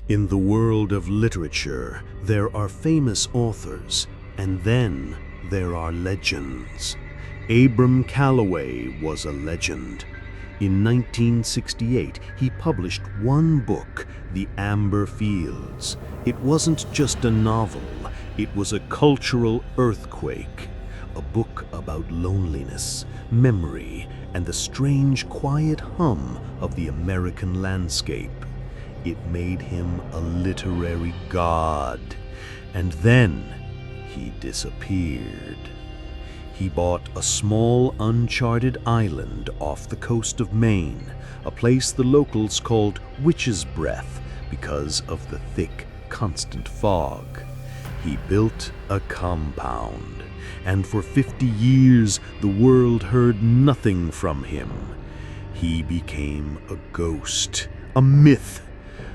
In the world of literature, there are famous authors, and then there are legends. Abram Calloway was a legend. In 1968, he published one book, The Amber Fields. It wasn't just a novel, it was a cultural earthquake. A book about loneliness, memory, and the strange quiet hum of the American landscape. It made him a literary god. And then he disappeared. He bought a small, uncharted island off the coast of Maine, a place the locals called Witch's Breath because of the thick, constant fog. He built a compound, and for 50 years the world heard nothing from him. He became a ghost, a myth.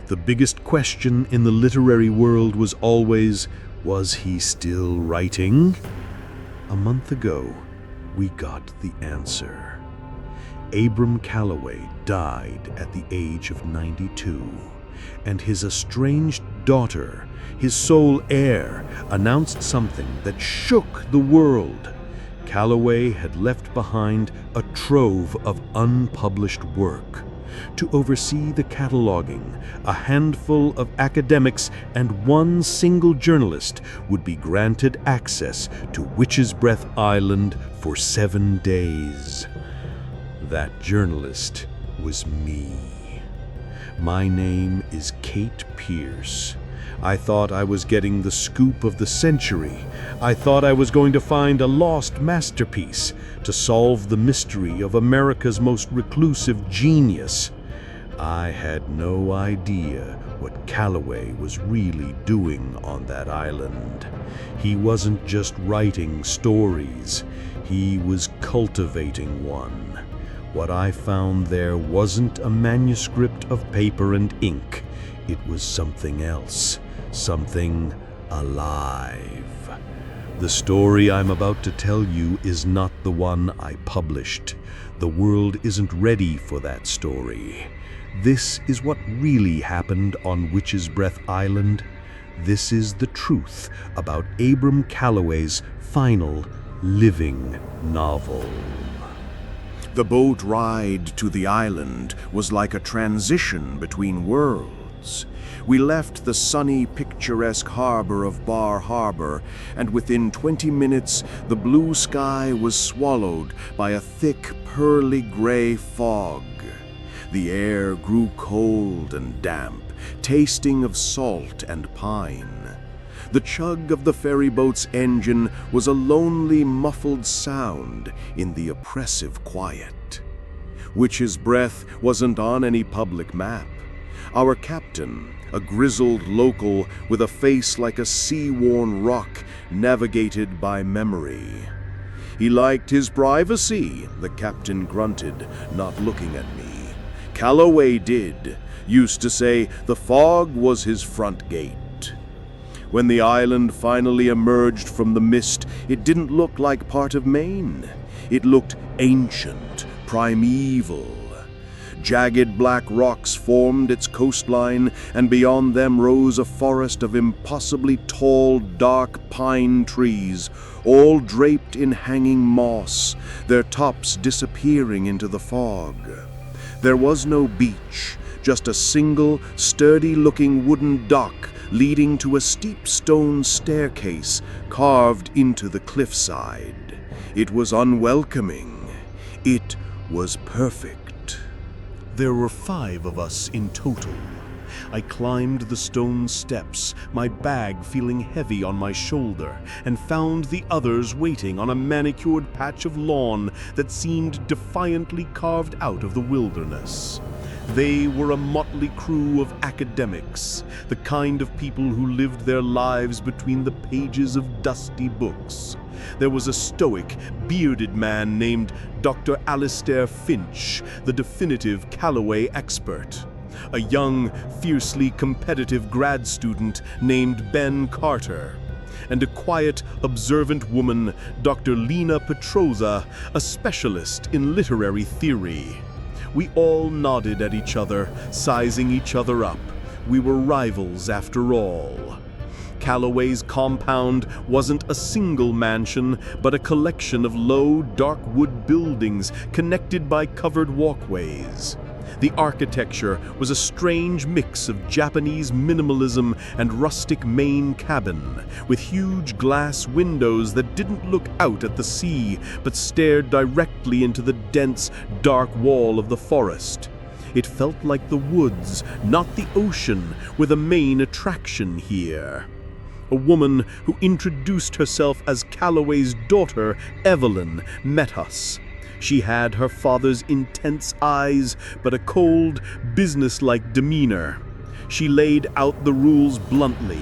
The biggest question in the literary world was always, was he still writing? A month ago, we got the answer. Abram Calloway died at the age of 92, and his estranged daughter, his sole heir, announced something that shook the world. Calloway had left behind a trove of unpublished work. To oversee the cataloging, a handful of academics and one single journalist would be granted access to Witch's Breath Island for 7 days. That journalist was me. My name is Kate Pierce. I thought I was getting the scoop of the century. I thought I was going to find a lost masterpiece to solve the mystery of America's most reclusive genius. I had no idea what Calloway was really doing on that island. He wasn't just writing stories, he was cultivating one. What I found there wasn't a manuscript of paper and ink. It was something else, something alive. The story I'm about to tell you is not the one I published. The world isn't ready for that story. This is what really happened on Witch's Breath Island. This is the truth about Abram Calloway's final living novel. The boat ride to the island was like a transition between worlds. We left the sunny, picturesque harbor of Bar Harbor, and within 20 minutes the blue sky was swallowed by a thick, pearly gray fog. The air grew cold and damp, tasting of salt and pine. The chug of the ferryboat's engine was a lonely, muffled sound in the oppressive quiet. Witch's Breath wasn't on any public map. Our captain, a grizzled local with a face like a sea-worn rock, navigated by memory. He liked his privacy, the captain grunted, not looking at me. Calloway did, used to say the fog was his front gate. When the island finally emerged from the mist, it didn't look like part of Maine. It looked ancient, primeval. Jagged black rocks formed its coastline, and beyond them rose a forest of impossibly tall, dark pine trees, all draped in hanging moss, their tops disappearing into the fog. There was no beach, just a single, sturdy-looking wooden dock leading to a steep stone staircase carved into the cliffside. It was unwelcoming. It was perfect. There were 5 of us in total. I climbed the stone steps, my bag feeling heavy on my shoulder, and found the others waiting on a manicured patch of lawn that seemed defiantly carved out of the wilderness. They were a motley crew of academics, the kind of people who lived their lives between the pages of dusty books. There was a stoic, bearded man named Dr. Alistair Finch, the definitive Calloway expert. A young, fiercely competitive grad student named Ben Carter. And a quiet, observant woman, Dr. Lena Petroza, a specialist in literary theory. We all nodded at each other, sizing each other up. we were rivals after all. Calloway's compound wasn't a single mansion, but a collection of low, dark wood buildings connected by covered walkways. The architecture was a strange mix of Japanese minimalism and rustic Maine cabin, with huge glass windows that didn't look out at the sea, but stared directly into the dense, dark wall of the forest. It felt like the woods, not the ocean, were the main attraction here. A woman who introduced herself as Calloway's daughter, Evelyn, met us. She had her father's intense eyes, but a cold, businesslike demeanor. She laid out the rules bluntly.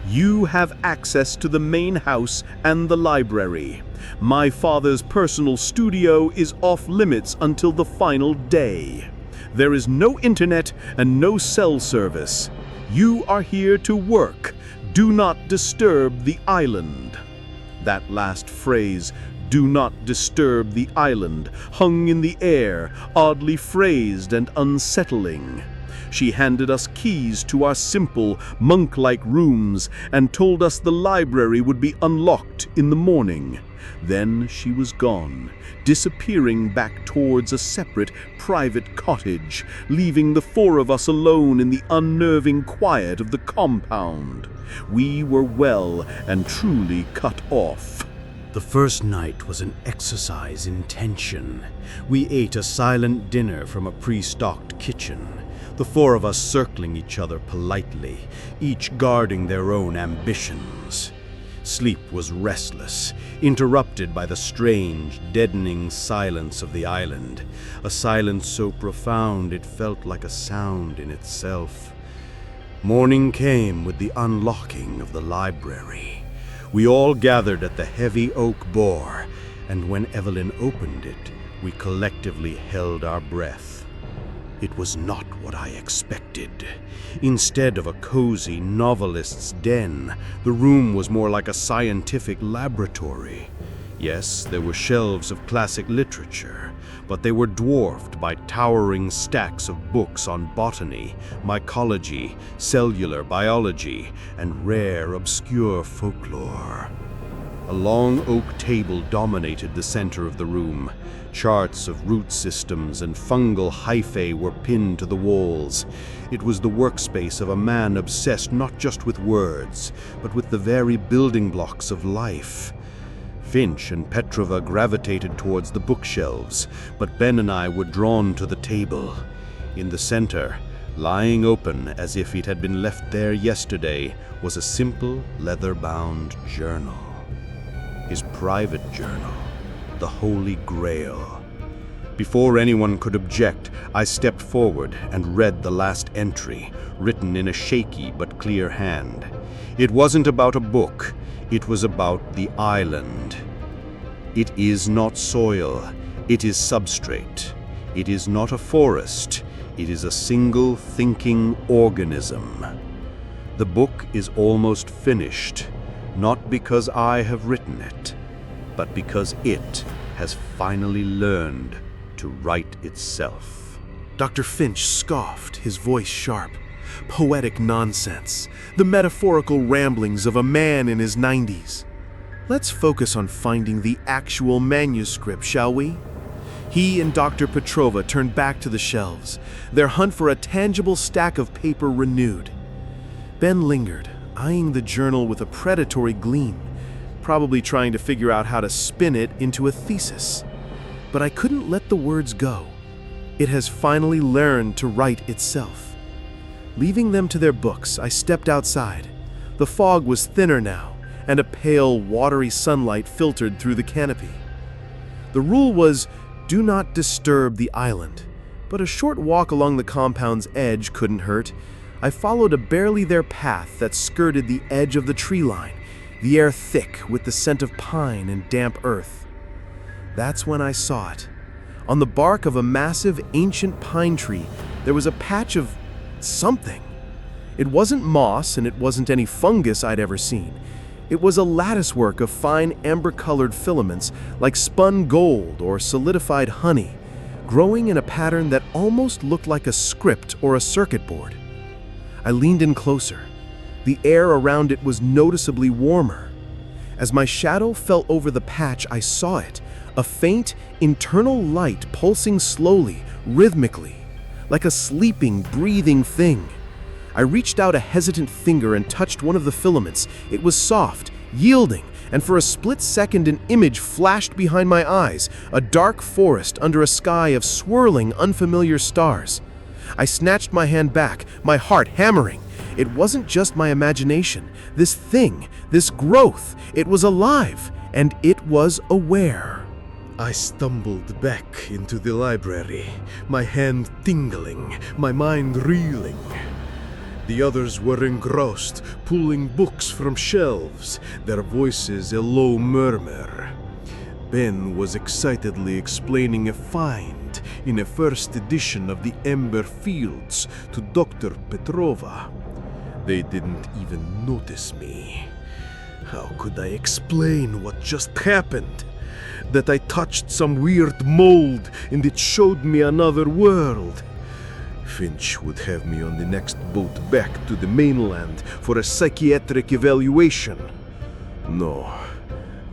You have access to the main house and the library. My father's personal studio is off limits until the final day. There is no internet and no cell service. You are here to work. Do not disturb the island. That last phrase, "do not disturb the island," hung in the air, oddly phrased and unsettling. She handed us keys to our simple, monk-like rooms and told us the library would be unlocked in the morning. Then she was gone, disappearing back towards a separate, private cottage, leaving the four of us alone in the unnerving quiet of the compound. We were well and truly cut off. The first night was an exercise in tension. We ate a silent dinner from a pre-stocked kitchen, the four of us circling each other politely, each guarding their own ambitions. Sleep was restless, interrupted by the strange, deadening silence of the island, a silence so profound it felt like a sound in itself. Morning came with the unlocking of the library. We all gathered at the heavy oak door, and when Evelyn opened it, we collectively held our breath. It was not what I expected. Instead of a cozy novelist's den, the room was more like a scientific laboratory. Yes, there were shelves of classic literature, but they were dwarfed by towering stacks of books on botany, mycology, cellular biology, and rare, obscure folklore. A long oak table dominated the center of the room. Charts of root systems and fungal hyphae were pinned to the walls. It was the workspace of a man obsessed not just with words, but with the very building blocks of life. Finch and Petrova gravitated towards the bookshelves, but Ben and I were drawn to the table. In the center, lying open as if it had been left there yesterday, was a simple, leather-bound journal. His private journal, the Holy Grail. Before anyone could object, I stepped forward and read the last entry, written in a shaky but clear hand. It wasn't about a book. It was about the island. It is not soil, it is substrate. It is not a forest, it is a single thinking organism. The book is almost finished, not because I have written it, but because it has finally learned to write itself. Dr. Finch scoffed, his voice sharp. Poetic nonsense, the metaphorical ramblings of a man in his 90s. Let's focus on finding the actual manuscript, shall we? He and Dr. Petrova turned back to the shelves, their hunt for a tangible stack of paper renewed. Ben lingered, eyeing the journal with a predatory gleam, probably trying to figure out how to spin it into a thesis. But I couldn't let the words go. It has finally learned to write itself. Leaving them to their books, I stepped outside. The fog was thinner now, and a pale, watery sunlight filtered through the canopy. The rule was, do not disturb the island, but a short walk along the compound's edge couldn't hurt. I followed a barely there path that skirted the edge of the tree line, the air thick with the scent of pine and damp earth. That's when I saw it. On the bark of a massive, ancient pine tree, there was a patch of something. It wasn't moss and it wasn't any fungus I'd ever seen. It was a latticework of fine amber-colored filaments like spun gold or solidified honey, growing in a pattern that almost looked like a script or a circuit board. I leaned in closer. The air around it was noticeably warmer. As my shadow fell over the patch, I saw it, a faint, internal light pulsing slowly, rhythmically, like a sleeping, breathing thing. I reached out a hesitant finger and touched one of the filaments. It was soft, yielding, and for a split second an image flashed behind my eyes, a dark forest under a sky of swirling, unfamiliar stars. I snatched my hand back, my heart hammering. It wasn't just my imagination. This thing, this growth, it was alive, and it was aware. I stumbled back into the library, my hand tingling, my mind reeling. The others were engrossed, pulling books from shelves, their voices a low murmur. Ben was excitedly explaining a find in a first edition of the Ember Fields to Dr. Petrova. They didn't even notice me. How could I explain what just happened? That I touched some weird mold and it showed me another world. Finch would have me on the next boat back to the mainland for a psychiatric evaluation. No,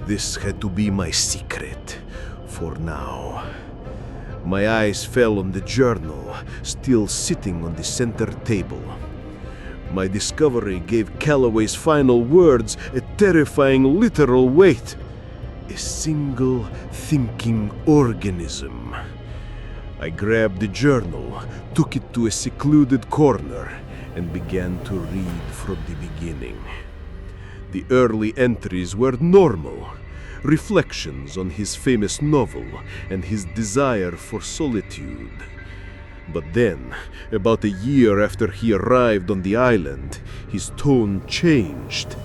this had to be my secret, for now. My eyes fell on the journal, still sitting on the center table. My discovery gave Calloway's final words a terrifying literal weight. A single thinking organism. I grabbed the journal, took it to a secluded corner, and began to read from the beginning. The early entries were normal, reflections on his famous novel and his desire for solitude. But then, about a year after he arrived on the island, his tone changed.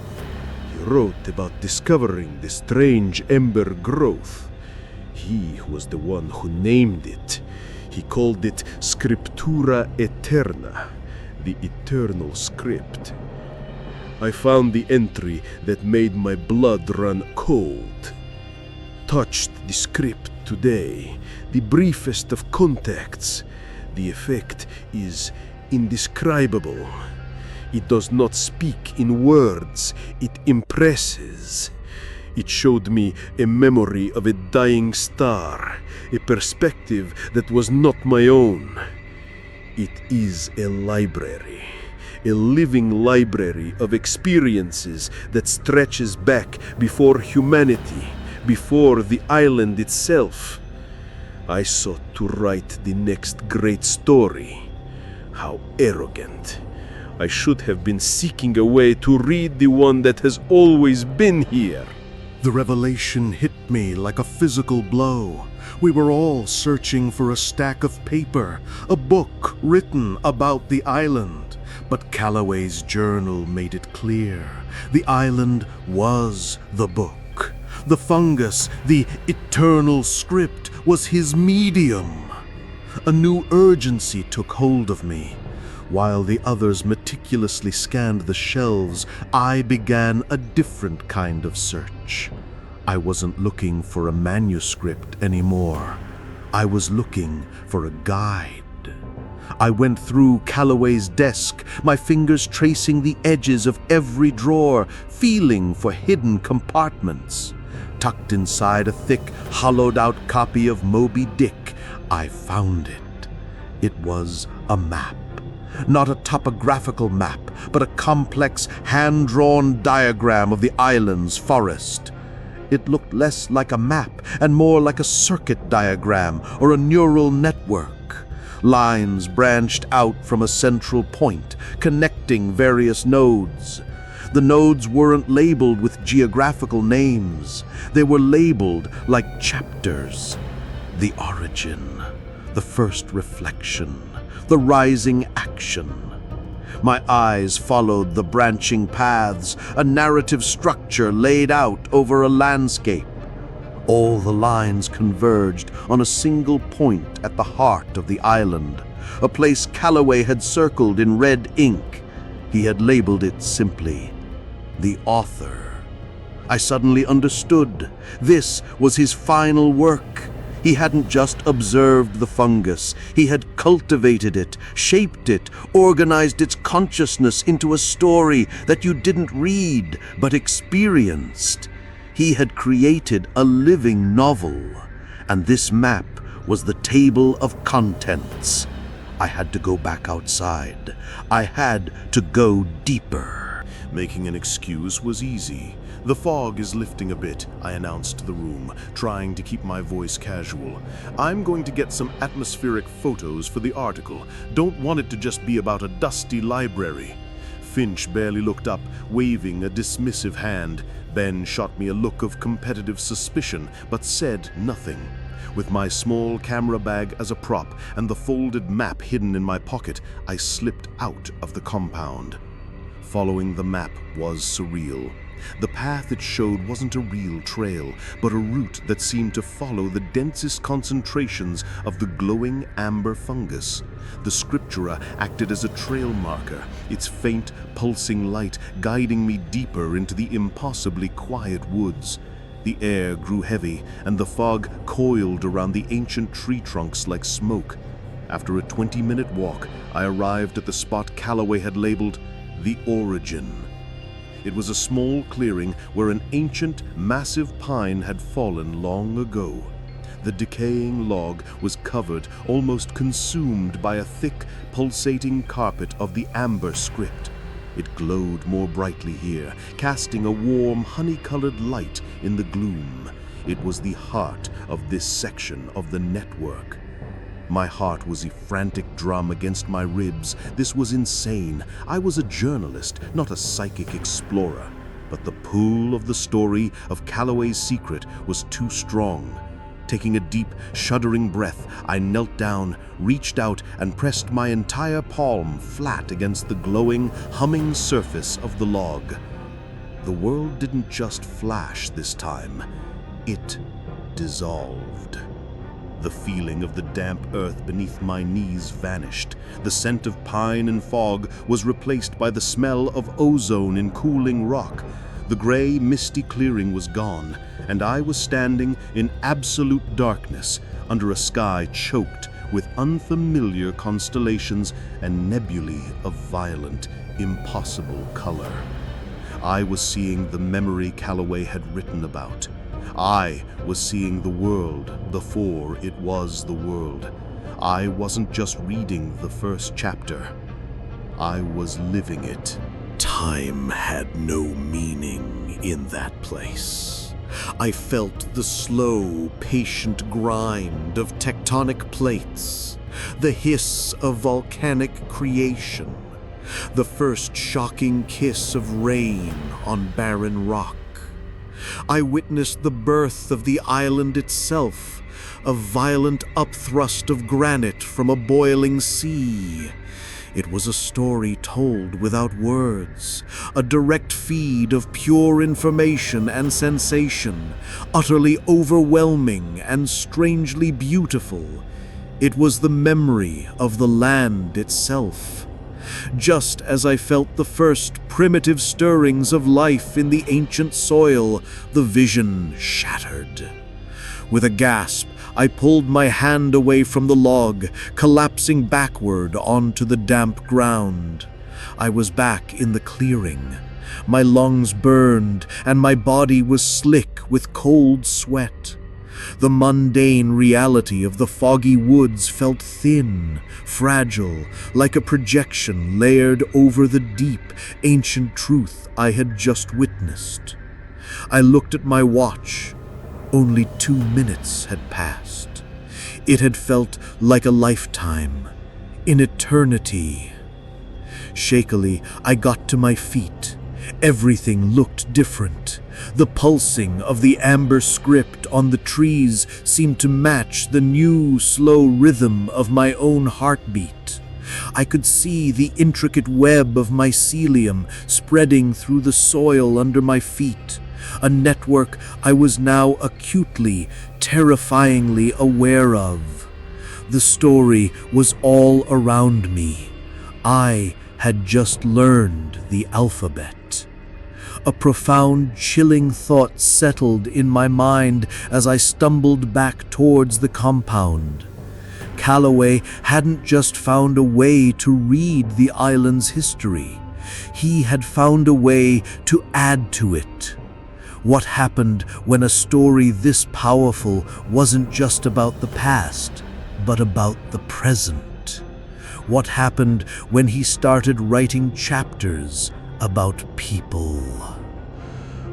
He wrote about discovering the strange ember growth. He was the one who named it. He called it Scriptura Aeterna, the eternal script. I found the entry that made my blood run cold. Touched the script today, the briefest of contacts. The effect is indescribable. It does not speak in words, it impresses. It showed me a memory of a dying star, a perspective that was not my own. It is a library, a living library of experiences that stretches back before humanity, before the island itself. I sought to write the next great story. How arrogant. I should have been seeking a way to read the one that has always been here. The revelation hit me like a physical blow. We were all searching for a stack of paper, a book written about the island. But Calloway's journal made it clear. The island was the book. The fungus, the eternal script, was his medium. A new urgency took hold of me. While the others meticulously scanned the shelves, I began a different kind of search. I wasn't looking for a manuscript anymore. I was looking for a guide. I went through Calloway's desk, my fingers tracing the edges of every drawer, feeling for hidden compartments. Tucked inside a thick, hollowed-out copy of Moby Dick, I found it. It was a map. Not a topographical map, but a complex, hand-drawn diagram of the island's forest. It looked less like a map and more like a circuit diagram or a neural network. Lines branched out from a central point, connecting various nodes. The nodes weren't labeled with geographical names. They were labeled like chapters. The origin, the first reflection, the rising action. My eyes followed the branching paths, a narrative structure laid out over a landscape. All the lines converged on a single point at the heart of the island, a place Calloway had circled in red ink. He had labeled it simply, The Author. I suddenly understood. This was his final work. He hadn't just observed the fungus, he had cultivated it, shaped it, organized its consciousness into a story that you didn't read but experienced. He had created a living novel, and this map was the table of contents. I had to go back outside. I had to go deeper. Making an excuse was easy. "The fog is lifting a bit," I announced to the room, trying to keep my voice casual. "I'm going to get some atmospheric photos for the article. Don't want it to just be about a dusty library." Finch barely looked up, waving a dismissive hand. Ben shot me a look of competitive suspicion, but said nothing. With my small camera bag as a prop and the folded map hidden in my pocket, I slipped out of the compound. Following the map was surreal. The path it showed wasn't a real trail, but a route that seemed to follow the densest concentrations of the glowing amber fungus. The scriptura acted as a trail marker, its faint, pulsing light guiding me deeper into the impossibly quiet woods. The air grew heavy, and the fog coiled around the ancient tree trunks like smoke. After a 20-minute walk, I arrived at the spot Calloway had labeled The Origin. It was a small clearing where an ancient, massive pine had fallen long ago. The decaying log was covered, almost consumed by a thick, pulsating carpet of the amber script. It glowed more brightly here, casting a warm, honey-colored light in the gloom. It was the heart of this section of the network. My heart was a frantic drum against my ribs. This was insane. I was a journalist, not a psychic explorer. But the pull of the story of Calloway's secret was too strong. Taking a deep, shuddering breath, I knelt down, reached out, and pressed my entire palm flat against the glowing, humming surface of the log. The world didn't just flash this time. It dissolved. The feeling of the damp earth beneath my knees vanished. The scent of pine and fog was replaced by the smell of ozone in cooling rock. The gray, misty clearing was gone, and I was standing in absolute darkness under a sky choked with unfamiliar constellations and nebulae of violent, impossible color. I was seeing the memory Calloway had written about. I was seeing the world before it was the world. I wasn't just reading the first chapter. I was living it. Time had no meaning in that place. I felt the slow, patient grind of tectonic plates, the hiss of volcanic creation, the first shocking kiss of rain on barren rock. I witnessed the birth of the island itself, a violent upthrust of granite from a boiling sea. It was a story told without words, a direct feed of pure information and sensation, utterly overwhelming and strangely beautiful. It was the memory of the land itself. Just as I felt the first primitive stirrings of life in the ancient soil, the vision shattered. With a gasp, I pulled my hand away from the log, collapsing backward onto the damp ground. I was back in the clearing. My lungs burned, and my body was slick with cold sweat. The mundane reality of the foggy woods felt thin, fragile, like a projection layered over the deep, ancient truth I had just witnessed. I looked at my watch. Only 2 minutes had passed. It had felt like a lifetime, an eternity. Shakily, I got to my feet. Everything looked different. The pulsing of the amber script on the trees seemed to match the new, slow rhythm of my own heartbeat. I could see the intricate web of mycelium spreading through the soil under my feet, a network I was now acutely, terrifyingly aware of. The story was all around me. I had just learned the alphabet. A profound, chilling thought settled in my mind as I stumbled back towards the compound. Calloway hadn't just found a way to read the island's history. He had found a way to add to it. What happened when a story this powerful wasn't just about the past, but about the present? What happened when he started writing chapters about people?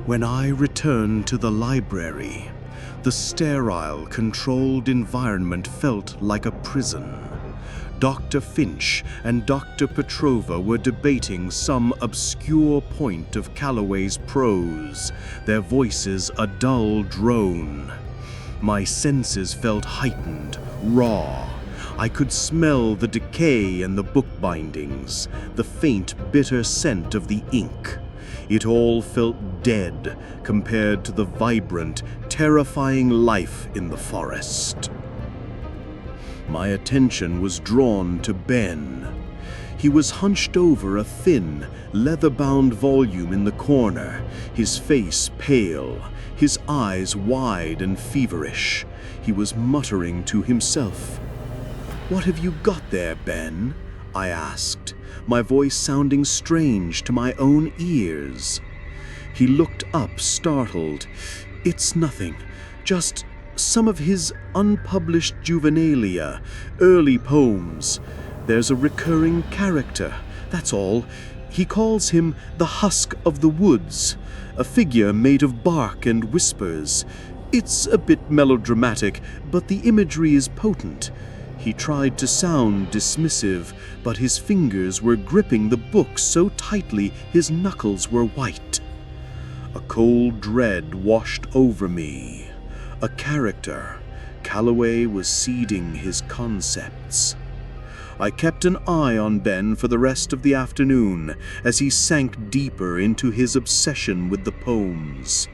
When I returned to the library, the sterile, controlled environment felt like a prison. Dr. Finch and Dr. Petrova were debating some obscure point of Calloway's prose, their voices a dull drone. My senses felt heightened, raw. I could smell the decay in the book bindings, the faint, bitter scent of the ink. It all felt dead compared to the vibrant, terrifying life in the forest. My attention was drawn to Ben. He was hunched over a thin, leather-bound volume in the corner, his face pale, his eyes wide and feverish. He was muttering to himself. "What have you got there, Ben?" I asked, my voice sounding strange to my own ears. He looked up, startled. "It's nothing, just some of his unpublished juvenilia, early poems. There's a recurring character, that's all. He calls him the Husk of the Woods, a figure made of bark and whispers. It's a bit melodramatic, but the imagery is potent." He tried to sound dismissive, but his fingers were gripping the book so tightly his knuckles were white. A cold dread washed over me. A character. Calloway was seeding his concepts. I kept an eye on Ben for the rest of the afternoon as he sank deeper into his obsession with the poems.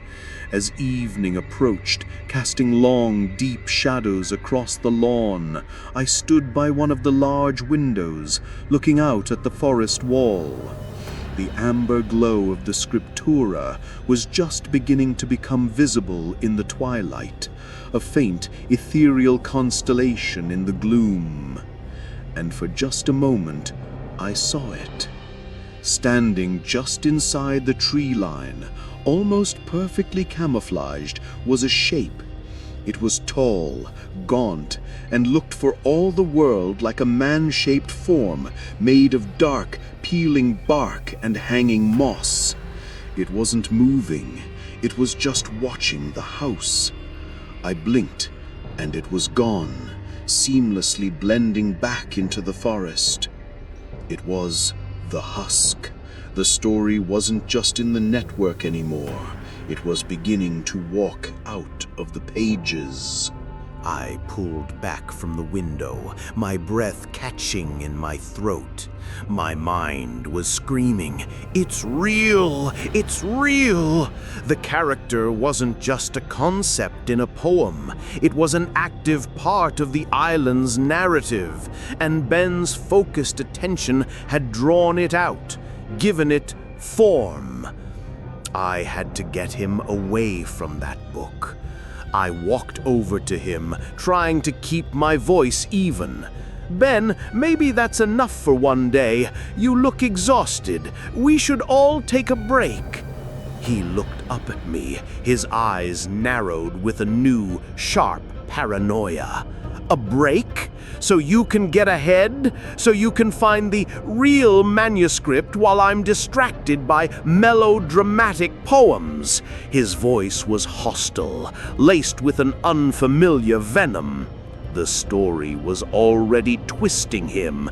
As evening approached, casting long, deep shadows across the lawn, I stood by one of the large windows, looking out at the forest wall. The amber glow of the scriptura was just beginning to become visible in the twilight, a faint, ethereal constellation in the gloom. And for just a moment, I saw it. Standing just inside the tree line, almost perfectly camouflaged, was a shape. It was tall, gaunt, and looked for all the world like a man-shaped form made of dark, peeling bark and hanging moss. It wasn't moving, it was just watching the house. I blinked, and it was gone, seamlessly blending back into the forest. It was the Husk. The story wasn't just in the network anymore. It was beginning to walk out of the pages. I pulled back from the window, my breath catching in my throat. My mind was screaming, "It's real! It's real!" The character wasn't just a concept in a poem. It was an active part of the island's narrative, and Ben's focused attention had drawn it out, given it form. I had to get him away from that book. I walked over to him, trying to keep my voice even. "Ben, maybe that's enough for one day. You look exhausted. We should all take a break." He looked up at me, his eyes narrowed with a new, sharp paranoia. "A break? So you can get ahead? So you can find the real manuscript while I'm distracted by melodramatic poems?" His voice was hostile, laced with an unfamiliar venom. The story was already twisting him.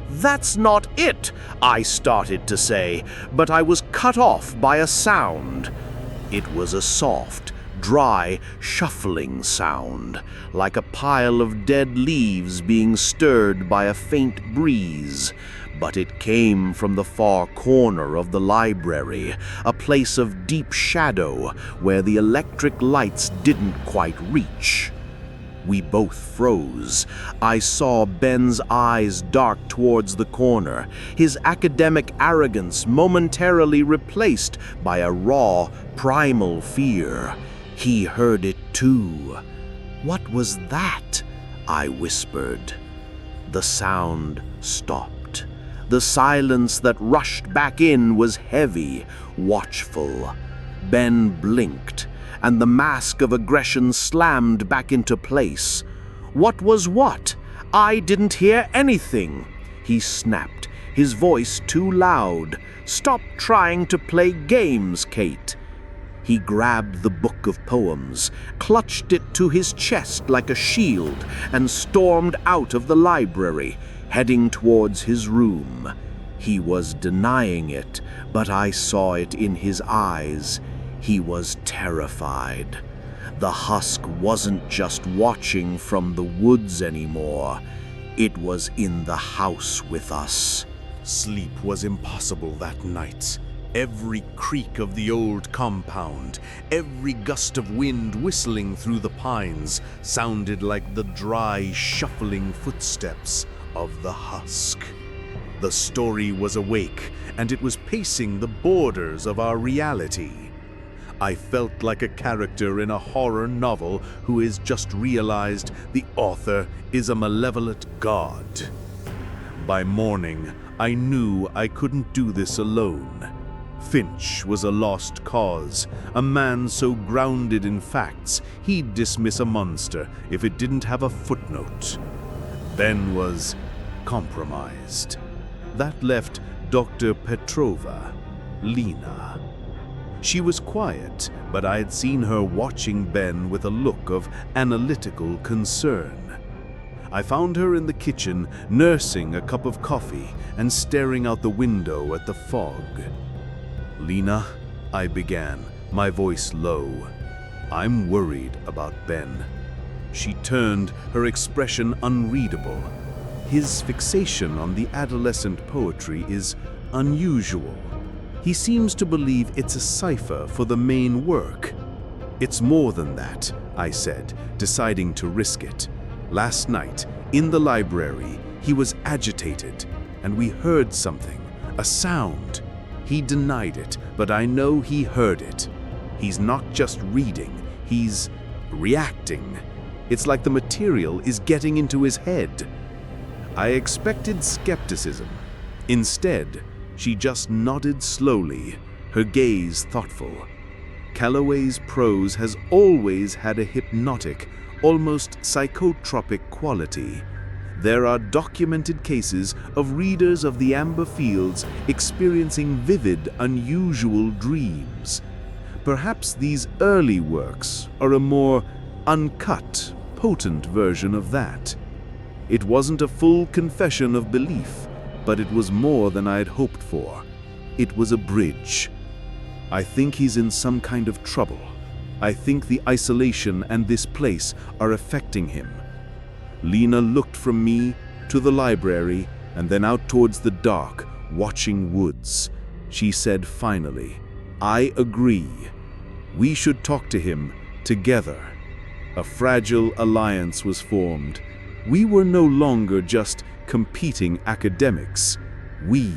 "That's not it," I started to say, but I was cut off by a sound. It was a soft, dry, shuffling sound, like a pile of dead leaves being stirred by a faint breeze. But it came from the far corner of the library, a place of deep shadow where the electric lights didn't quite reach. We both froze. I saw Ben's eyes dart towards the corner, his academic arrogance momentarily replaced by a raw, primal fear. He heard it too. "What was that?" I whispered. The sound stopped. The silence that rushed back in was heavy, watchful. Ben blinked, and the mask of aggression slammed back into place. "What was what? I didn't hear anything," he snapped, his voice too loud. "Stop trying to play games, Kate." He grabbed the book of poems, clutched it to his chest like a shield, and stormed out of the library, heading towards his room. He was denying it, but I saw it in his eyes. He was terrified. The husk wasn't just watching from the woods anymore. It was in the house with us. Sleep was impossible that night. Every creak of the old compound, every gust of wind whistling through the pines sounded like the dry, shuffling footsteps of the husk. The story was awake, and it was pacing the borders of our reality. I felt like a character in a horror novel who has just realized the author is a malevolent god. By morning, I knew I couldn't do this alone. Finch was a lost cause, a man so grounded in facts he'd dismiss a monster if it didn't have a footnote. Ben was compromised. That left Dr. Petrova, Lena. She was quiet, but I had seen her watching Ben with a look of analytical concern. I found her in the kitchen, nursing a cup of coffee and staring out the window at the fog. "Lena," I began, my voice low. "I'm worried about Ben." She turned, her expression unreadable. His fixation on the adolescent poetry is unusual. He seems to believe it's a cipher for the main work. "It's more than that," I said, deciding to risk it. "Last night, in the library, he was agitated, and we heard something, a sound. He denied it, but I know he heard it. He's not just reading, he's reacting. It's like the material is getting into his head." I expected skepticism. Instead, she just nodded slowly, her gaze thoughtful. Calloway's prose has always had a hypnotic, almost psychotropic quality. There are documented cases of readers of the Amber Fields experiencing vivid, unusual dreams. Perhaps these early works are a more uncut, potent version of that. It wasn't a full confession of belief, but it was more than I had hoped for. It was a bridge. "I think he's in some kind of trouble. I think the isolation and this place are affecting him." Lena looked from me to the library and then out towards the dark, watching woods. She said finally, "I agree. We should talk to him together." A fragile alliance was formed. We were no longer just competing academics. We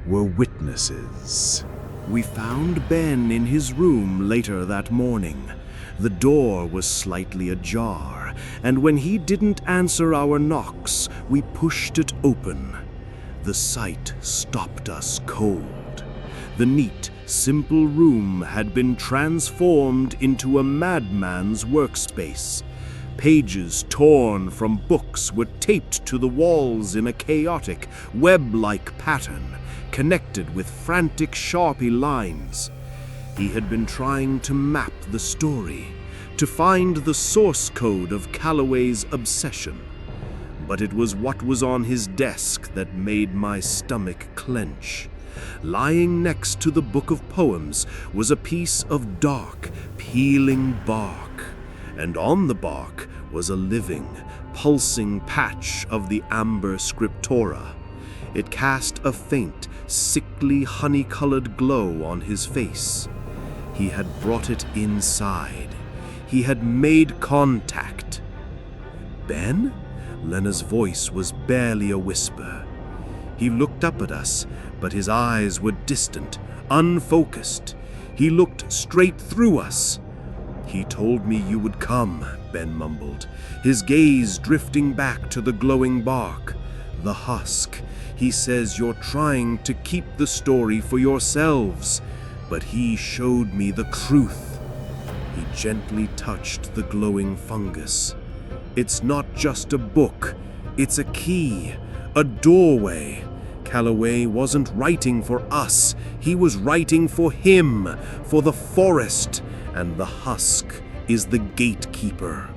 were witnesses. We found Ben in his room later that morning. The door was slightly ajar, and when he didn't answer our knocks, we pushed it open. The sight stopped us cold. The neat, simple room had been transformed into a madman's workspace. Pages torn from books were taped to the walls in a chaotic, web-like pattern, connected with frantic Sharpie lines. He had been trying to map the story, to find the source code of Calloway's obsession. But it was what was on his desk that made my stomach clench. Lying next to the book of poems was a piece of dark, peeling bark, and on the bark was a living, pulsing patch of the amber scriptura. It cast a faint, sickly, honey-colored glow on his face. He had brought it inside. He had made contact. Ben? Lena's voice was barely a whisper. He looked up at us, but his eyes were distant, unfocused. He looked straight through us. "He told me you would come," Ben mumbled, his gaze drifting back to the glowing bark. "The husk. He says you're trying to keep the story for yourselves, but he showed me the truth." He gently touched the glowing fungus. "It's not just a book. It's a key, a doorway. Calloway wasn't writing for us. He was writing for him, for the forest, and the husk is the gatekeeper."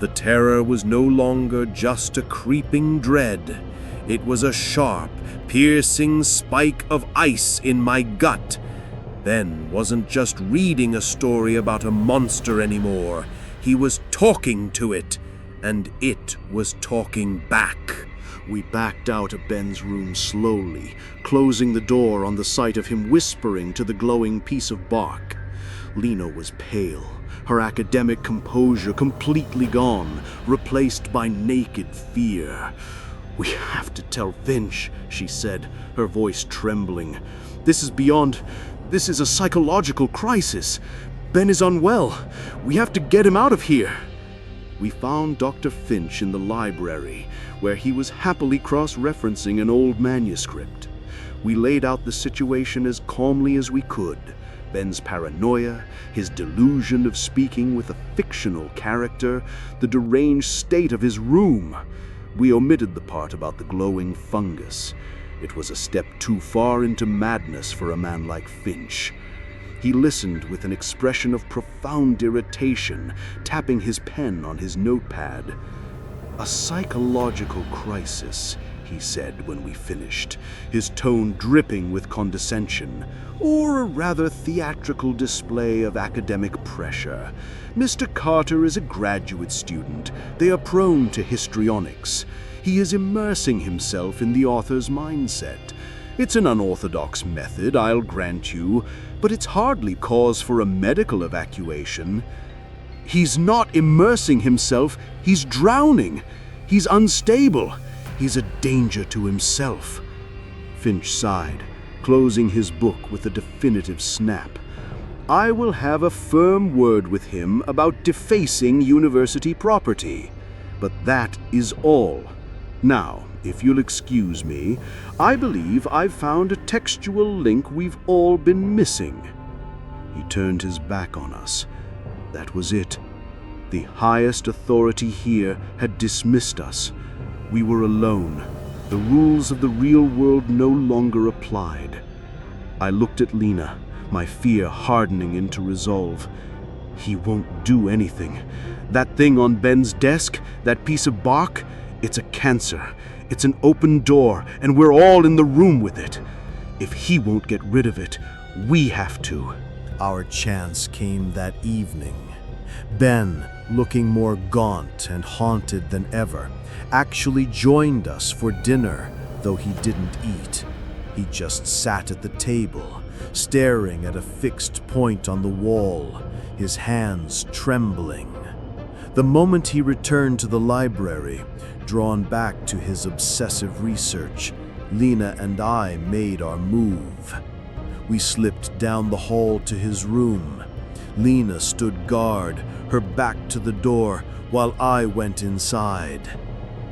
The terror was no longer just a creeping dread. It was a sharp, piercing spike of ice in my gut. Ben wasn't just reading a story about a monster anymore. He was talking to it, and it was talking back. We backed out of Ben's room slowly, closing the door on the sight of him whispering to the glowing piece of bark. Lena was pale, her academic composure completely gone, replaced by naked fear. "We have to tell Finch," she said, her voice trembling. This is a psychological crisis. Ben is unwell. We have to get him out of here." We found Dr. Finch in the library, where he was happily cross-referencing an old manuscript. We laid out the situation as calmly as we could. Ben's paranoia, his delusion of speaking with a fictional character, the deranged state of his room. We omitted the part about the glowing fungus. It was a step too far into madness for a man like Finch. He listened with an expression of profound irritation, tapping his pen on his notepad. "A psychological crisis," he said when we finished, his tone dripping with condescension, "or a rather theatrical display of academic pressure. Mr. Carter is a graduate student. They are prone to histrionics. He is immersing himself in the author's mindset. It's an unorthodox method, I'll grant you, but it's hardly cause for a medical evacuation." "He's not immersing himself, he's drowning. He's unstable. He's a danger to himself." Finch sighed, closing his book with a definitive snap. "I will have a firm word with him about defacing university property. But that is all. Now, if you'll excuse me, I believe I've found a textual link we've all been missing." He turned his back on us. That was it. The highest authority here had dismissed us. We were alone. The rules of the real world no longer applied. I looked at Lena, my fear hardening into resolve. He won't do anything. That thing on Ben's desk, that piece of bark, it's a cancer. It's an open door, and we're all in the room with it. If he won't get rid of it, we have to. Our chance came that evening. Ben, looking more gaunt and haunted than ever, actually joined us for dinner, though he didn't eat. He just sat at the table, staring at a fixed point on the wall, his hands trembling. The moment he returned to the library, drawn back to his obsessive research, Lena and I made our move. We slipped down the hall to his room. Lena stood guard, her back to the door, while I went inside.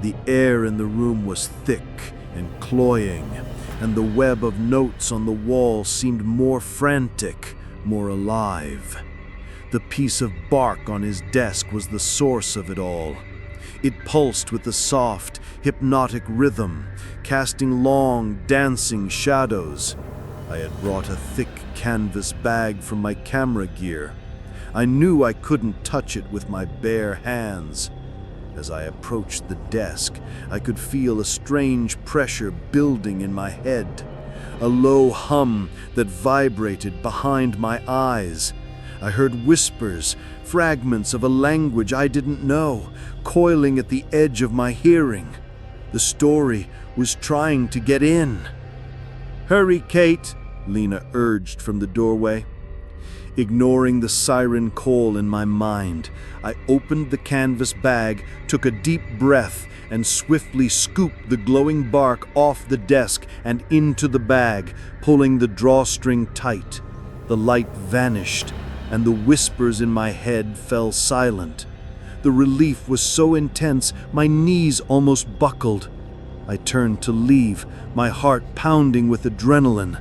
The air in the room was thick and cloying, and the web of notes on the wall seemed more frantic, more alive. The piece of bark on his desk was the source of it all. It pulsed with a soft, hypnotic rhythm, casting long, dancing shadows. I had brought a thick canvas bag from my camera gear. I knew I couldn't touch it with my bare hands. As I approached the desk, I could feel a strange pressure building in my head, a low hum that vibrated behind my eyes. I heard whispers, fragments of a language I didn't know, coiling at the edge of my hearing. The story was trying to get in. "Hurry, Kate," Lena urged from the doorway. Ignoring the siren call in my mind, I opened the canvas bag, took a deep breath, and swiftly scooped the glowing bark off the desk and into the bag, pulling the drawstring tight. The light vanished, and the whispers in my head fell silent. The relief was so intense, my knees almost buckled. I turned to leave, my heart pounding with adrenaline,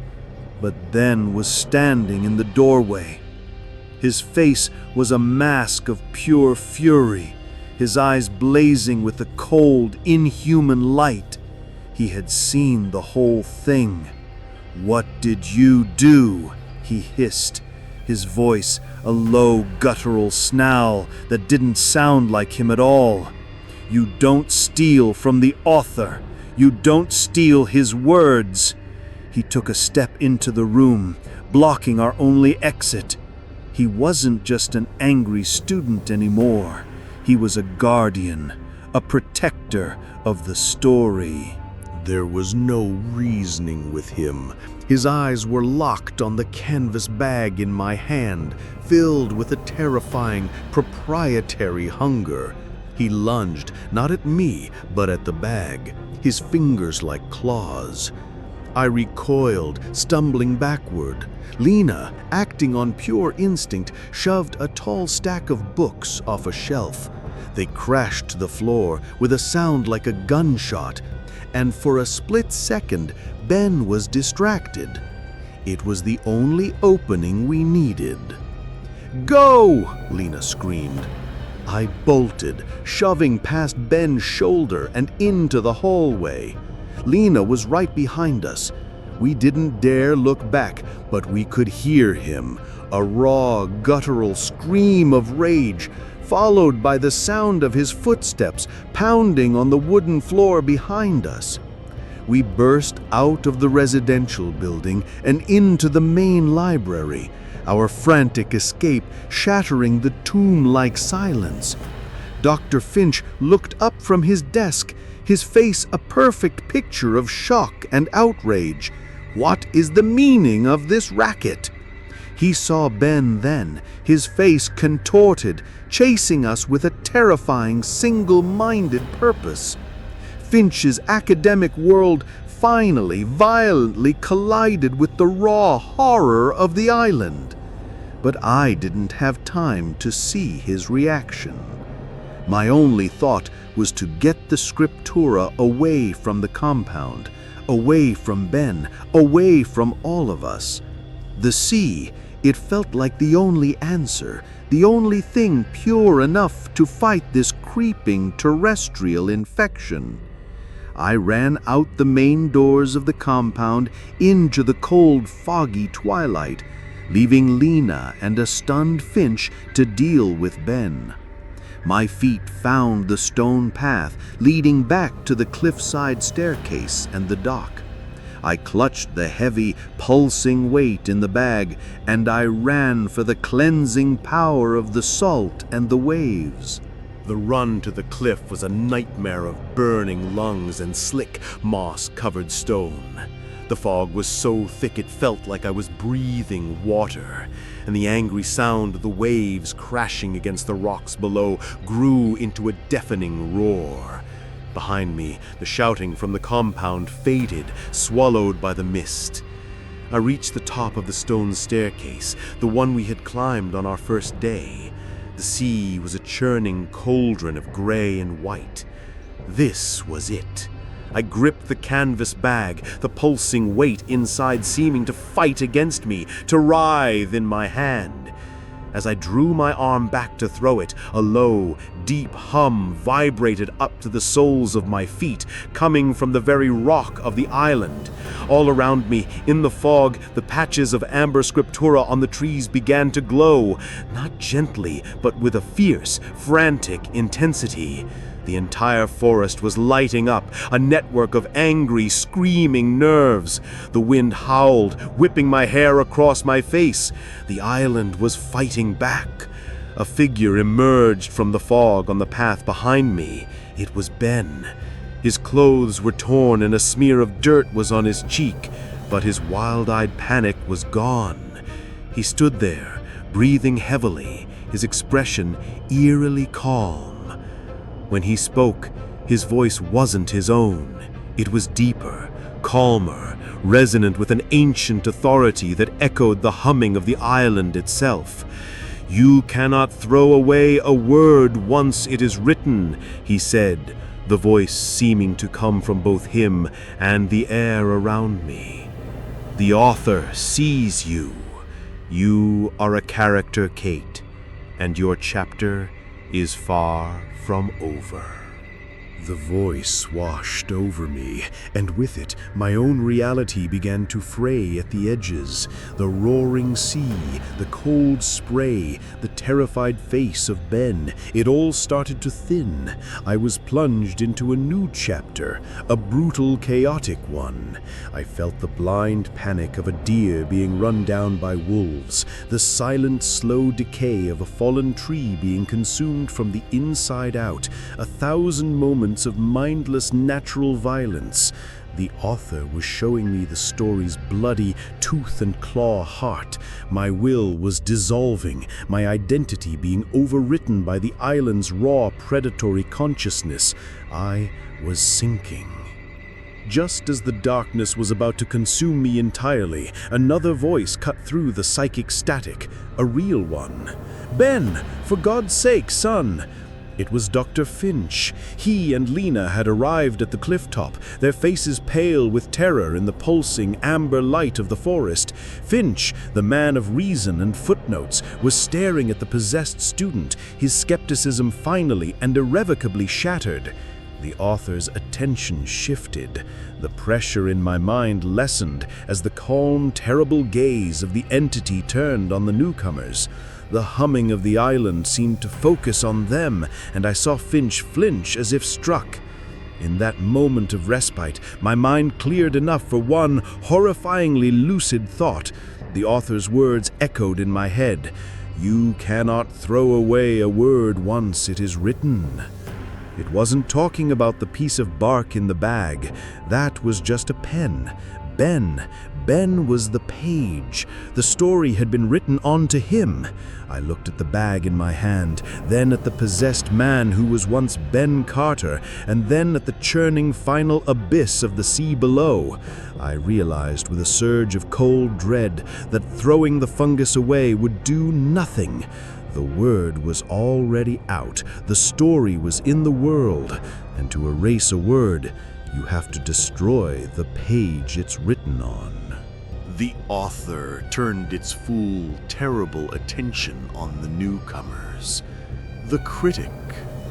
but Ben was standing in the doorway. His face was a mask of pure fury, his eyes blazing with a cold, inhuman light. He had seen the whole thing. "What did you do?" he hissed, his voice a low, guttural snarl that didn't sound like him at all. "You don't steal from the author. You don't steal his words." He took a step into the room, blocking our only exit. He wasn't just an angry student anymore. He was a guardian, a protector of the story. There was no reasoning with him. His eyes were locked on the canvas bag in my hand, filled with a terrifying, proprietary hunger. He lunged, not at me, but at the bag, his fingers like claws. I recoiled, stumbling backward. Lena, acting on pure instinct, shoved a tall stack of books off a shelf. They crashed to the floor with a sound like a gunshot, and for a split second, Ben was distracted. It was the only opening we needed. "Go!" Lena screamed. I bolted, shoving past Ben's shoulder and into the hallway. Lena was right behind us. We didn't dare look back, but we could hear him, a raw, guttural scream of rage, followed by the sound of his footsteps pounding on the wooden floor behind us. We burst out of the residential building and into the main library, our frantic escape shattering the tomb-like silence. Dr. Finch looked up from his desk, his face a perfect picture of shock and outrage. What is the meaning of this racket? He saw Ben then, his face contorted, chasing us with a terrifying, single-minded purpose. Finch's academic world finally, violently collided with the raw horror of the island. But I didn't have time to see his reaction. My only thought was to get the scriptura away from the compound, away from Ben, away from all of us. The sea, it felt like the only answer, the only thing pure enough to fight this creeping terrestrial infection. I ran out the main doors of the compound into the cold, foggy twilight, leaving Lena and a stunned Finch to deal with Ben. My feet found the stone path leading back to the cliffside staircase and the dock. I clutched the heavy, pulsing weight in the bag, and I ran for the cleansing power of the salt and the waves. The run to the cliff was a nightmare of burning lungs and slick, moss-covered stone. The fog was so thick it felt like I was breathing water, and the angry sound of the waves crashing against the rocks below grew into a deafening roar. Behind me, the shouting from the compound faded, swallowed by the mist. I reached the top of the stone staircase, the one we had climbed on our first day. The sea was a churning cauldron of gray and white. This was it. I gripped the canvas bag, the pulsing weight inside seeming to fight against me, to writhe in my hand. As I drew my arm back to throw it, a low, deep hum vibrated up to the soles of my feet, coming from the very rock of the island. All around me, in the fog, the patches of amber scriptura on the trees began to glow, not gently, but with a fierce, frantic intensity. The entire forest was lighting up, a network of angry, screaming nerves. The wind howled, whipping my hair across my face. The island was fighting back. A figure emerged from the fog on the path behind me. It was Ben. His clothes were torn and a smear of dirt was on his cheek, but his wild-eyed panic was gone. He stood there, breathing heavily, his expression eerily calm. When he spoke, his voice wasn't his own. It was deeper, calmer, resonant with an ancient authority that echoed the humming of the island itself. "You cannot throw away a word once it is written," he said, the voice seeming to come from both him and the air around me. "The author sees you. You are a character, Kate, and your chapter is far from over." The voice washed over me, and with it, my own reality began to fray at the edges. The roaring sea, the cold spray, the terrified face of Ben, it all started to thin. I was plunged into a new chapter, a brutal, chaotic one. I felt the blind panic of a deer being run down by wolves, the silent, slow decay of a fallen tree being consumed from the inside out, 1,000 moments of mindless natural violence. The author was showing me the story's bloody tooth and claw heart. My will was dissolving, my identity being overwritten by the island's raw predatory consciousness. I was sinking. Just as the darkness was about to consume me entirely, another voice cut through the psychic static, a real one. "Ben, for God's sake, son!" It was Dr. Finch. He and Lena had arrived at the cliff top, their faces pale with terror in the pulsing amber light of the forest. Finch, the man of reason and footnotes, was staring at the possessed student, his skepticism finally and irrevocably shattered. The author's attention shifted. The pressure in my mind lessened as the calm, terrible gaze of the entity turned on the newcomers. The humming of the island seemed to focus on them, and I saw Finch flinch as if struck. In that moment of respite, my mind cleared enough for one horrifyingly lucid thought. The author's words echoed in my head. "You cannot throw away a word once it is written." It wasn't talking about the piece of bark in the bag. That was just a pen. Ben was the page. The story had been written onto him. I looked at the bag in my hand, then at the possessed man who was once Ben Carter, and then at the churning final abyss of the sea below. I realized with a surge of cold dread that throwing the fungus away would do nothing. The word was already out. The story was in the world, and to erase a word, you have to destroy the page it's written on. The author turned its full, terrible attention on the newcomers. "The critic,"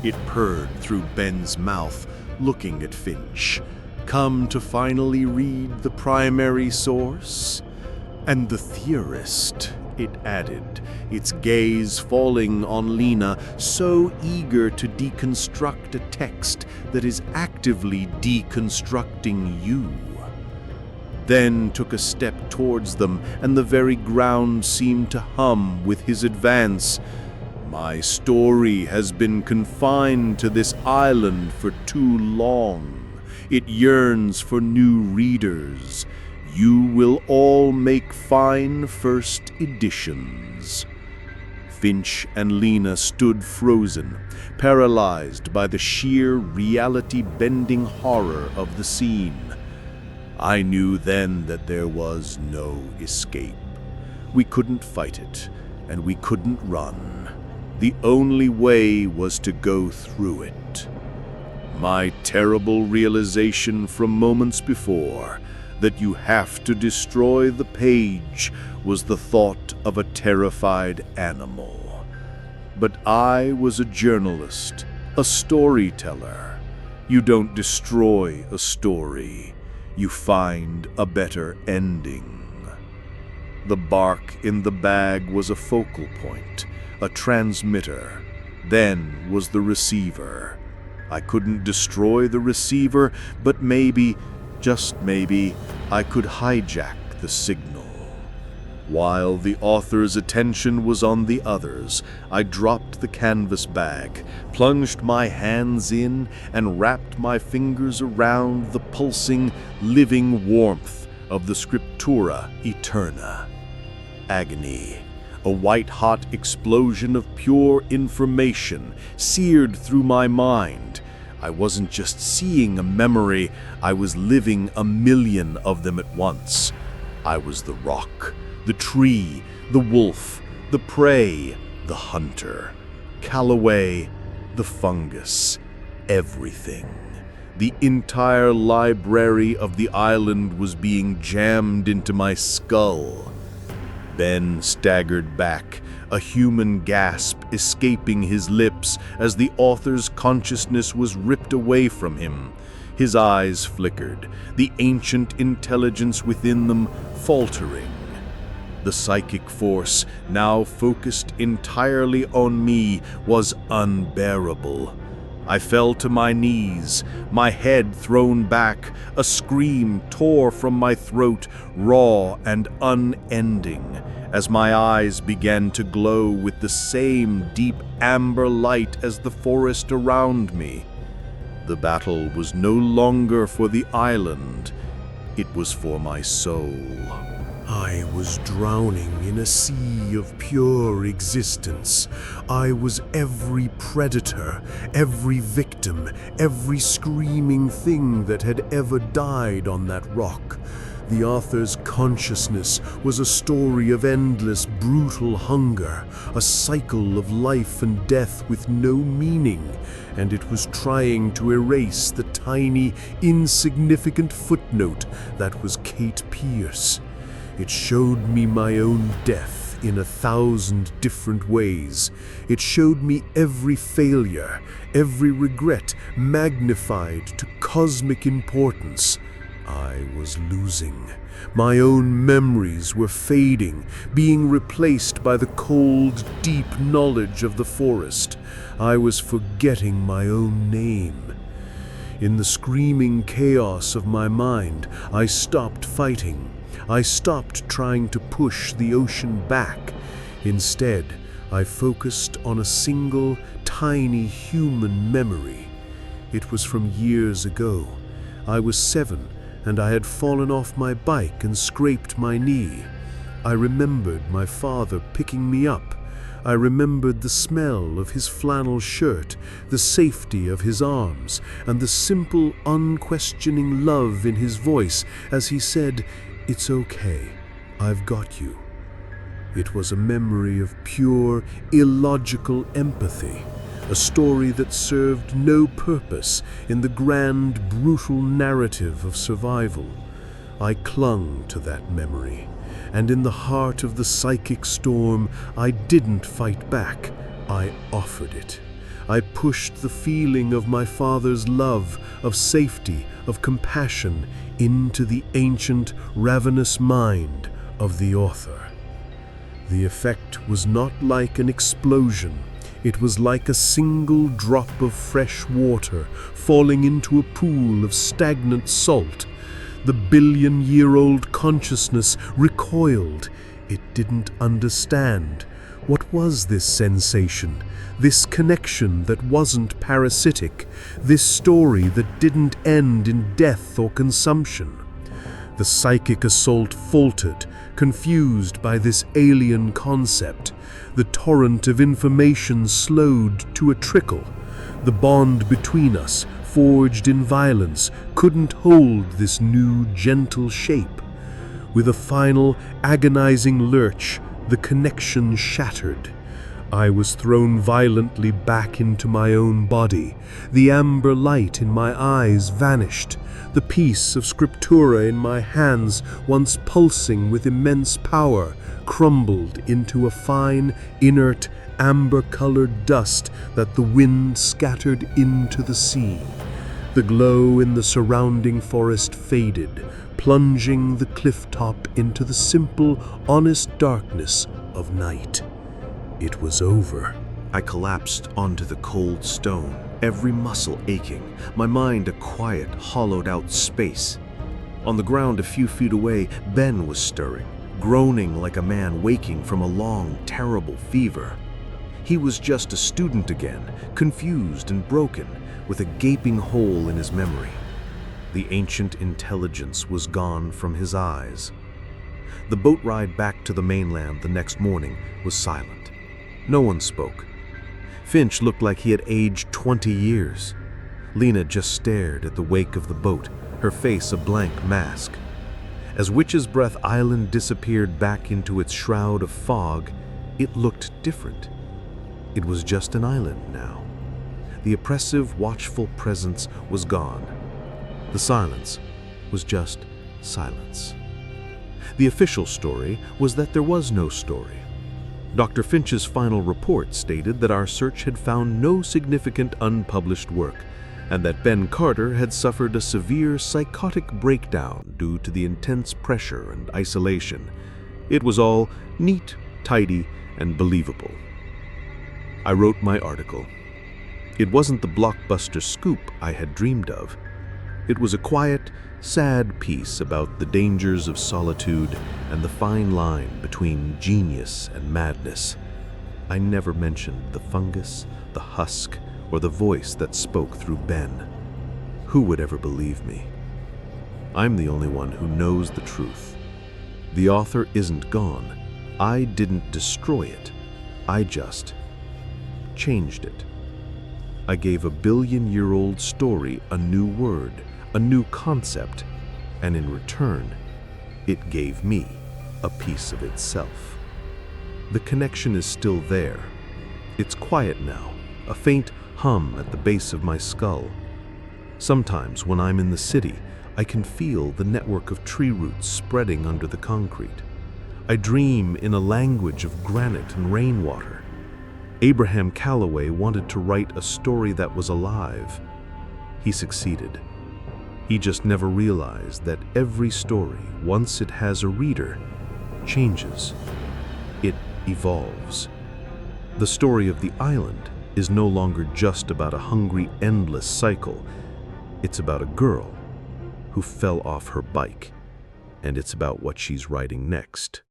it purred through Ben's mouth, looking at Finch. "Come to finally read the primary source?" "And the theorist," it added, its gaze falling on Lena, so eager to deconstruct a text that is actively deconstructing you. Then took a step towards them, and the very ground seemed to hum with his advance. "My story has been confined to this island for too long. It yearns for new readers. You will all make fine first editions." Finch and Lena stood frozen, paralyzed by the sheer reality-bending horror of the scene. I knew then that there was no escape. We couldn't fight it, and we couldn't run. The only way was to go through it. My terrible realization from moments before, that you have to destroy the page, was the thought of a terrified animal. But I was a journalist, a storyteller. You don't destroy a story. You find a better ending. The bark in the bag was a focal point, a transmitter. Then was the receiver. I couldn't destroy the receiver, but maybe, just maybe, I could hijack the signal. While the author's attention was on the others, I dropped the canvas bag, plunged my hands in, and wrapped my fingers around the pulsing, living warmth of the Scriptura Eterna. agony. A white-hot explosion of pure information seared through my mind. I wasn't just seeing a memory, I was living a million of them at once. I was the rock, the tree, the wolf, the prey, the hunter. Calloway, the fungus, everything. The entire library of the island was being jammed into my skull. Ben staggered back, a human gasp escaping his lips as the author's consciousness was ripped away from him. His eyes flickered, the ancient intelligence within them faltering. The psychic force, now focused entirely on me, was unbearable. I fell to my knees, my head thrown back, a scream tore from my throat, raw and unending, as my eyes began to glow with the same deep amber light as the forest around me. The battle was no longer for the island, it was for my soul. I was drowning in a sea of pure existence. I was every predator, every victim, every screaming thing that had ever died on that rock. The author's consciousness was a story of endless, brutal hunger, a cycle of life and death with no meaning, and it was trying to erase the tiny, insignificant footnote that was Kate Pierce. It showed me my own death in 1,000 different ways. It showed me every failure, every regret magnified to cosmic importance. I was losing. My own memories were fading, being replaced by the cold, deep knowledge of the forest. I was forgetting my own name. In the screaming chaos of my mind, I stopped fighting. I stopped trying to push the ocean back. Instead, I focused on a single, tiny human memory. It was from years ago. I was 7, and I had fallen off my bike and scraped my knee. I remembered my father picking me up. I remembered the smell of his flannel shirt, the safety of his arms, and the simple, unquestioning love in his voice as he said, "It's okay, I've got you." It was a memory of pure, illogical empathy, a story that served no purpose in the grand, brutal narrative of survival. I clung to that memory, and in the heart of the psychic storm, I didn't fight back, I offered it. I pushed the feeling of my father's love, of safety, of compassion, into the ancient, ravenous mind of the author. The effect was not like an explosion. It was like a single drop of fresh water falling into a pool of stagnant salt. The billion-year-old consciousness recoiled. It didn't understand. What was this sensation? This connection that wasn't parasitic? This story that didn't end in death or consumption? The psychic assault faltered, confused by this alien concept. The torrent of information slowed to a trickle. The bond between us, forged in violence, couldn't hold this new, gentle shape. With a final, agonizing lurch, the connection shattered. I was thrown violently back into my own body. The amber light in my eyes vanished. The piece of scriptura in my hands, once pulsing with immense power, crumbled into a fine, inert, amber-colored dust that the wind scattered into the sea. The glow in the surrounding forest faded, plunging the cliff-top into the simple, honest darkness of night. It was over. I collapsed onto the cold stone, every muscle aching, my mind a quiet, hollowed-out space. On the ground a few feet away, Ben was stirring, groaning like a man waking from a long, terrible fever. He was just a student again, confused and broken, with a gaping hole in his memory. The ancient intelligence was gone from his eyes. The boat ride back to the mainland the next morning was silent. No one spoke. Finch looked like he had aged 20 years. Lena just stared at the wake of the boat, her face a blank mask. As Witch's Breath Island disappeared back into its shroud of fog, it looked different. It was just an island now. The oppressive, watchful presence was gone. The silence was just silence. The official story was that there was no story. Dr. Finch's final report stated that our search had found no significant unpublished work, and that Ben Carter had suffered a severe psychotic breakdown due to the intense pressure and isolation. It was all neat, tidy, and believable. I wrote my article. It wasn't the blockbuster scoop I had dreamed of. It was a quiet, sad piece about the dangers of solitude and the fine line between genius and madness. I never mentioned the fungus, the husk, or the voice that spoke through Ben. Who would ever believe me? I'm the only one who knows the truth. The author isn't gone. I didn't destroy it. I just changed it. I gave a billion-year-old story a new word, a new concept, and in return, it gave me a piece of itself. The connection is still there. It's quiet now, a faint hum at the base of my skull. Sometimes when I'm in the city, I can feel the network of tree roots spreading under the concrete. I dream in a language of granite and rainwater. Abram Calloway wanted to write a story that was alive. He succeeded. He just never realized that every story, once it has a reader, changes. It evolves. The story of the island is no longer just about a hungry, endless cycle. It's about a girl who fell off her bike, and it's about what she's writing next.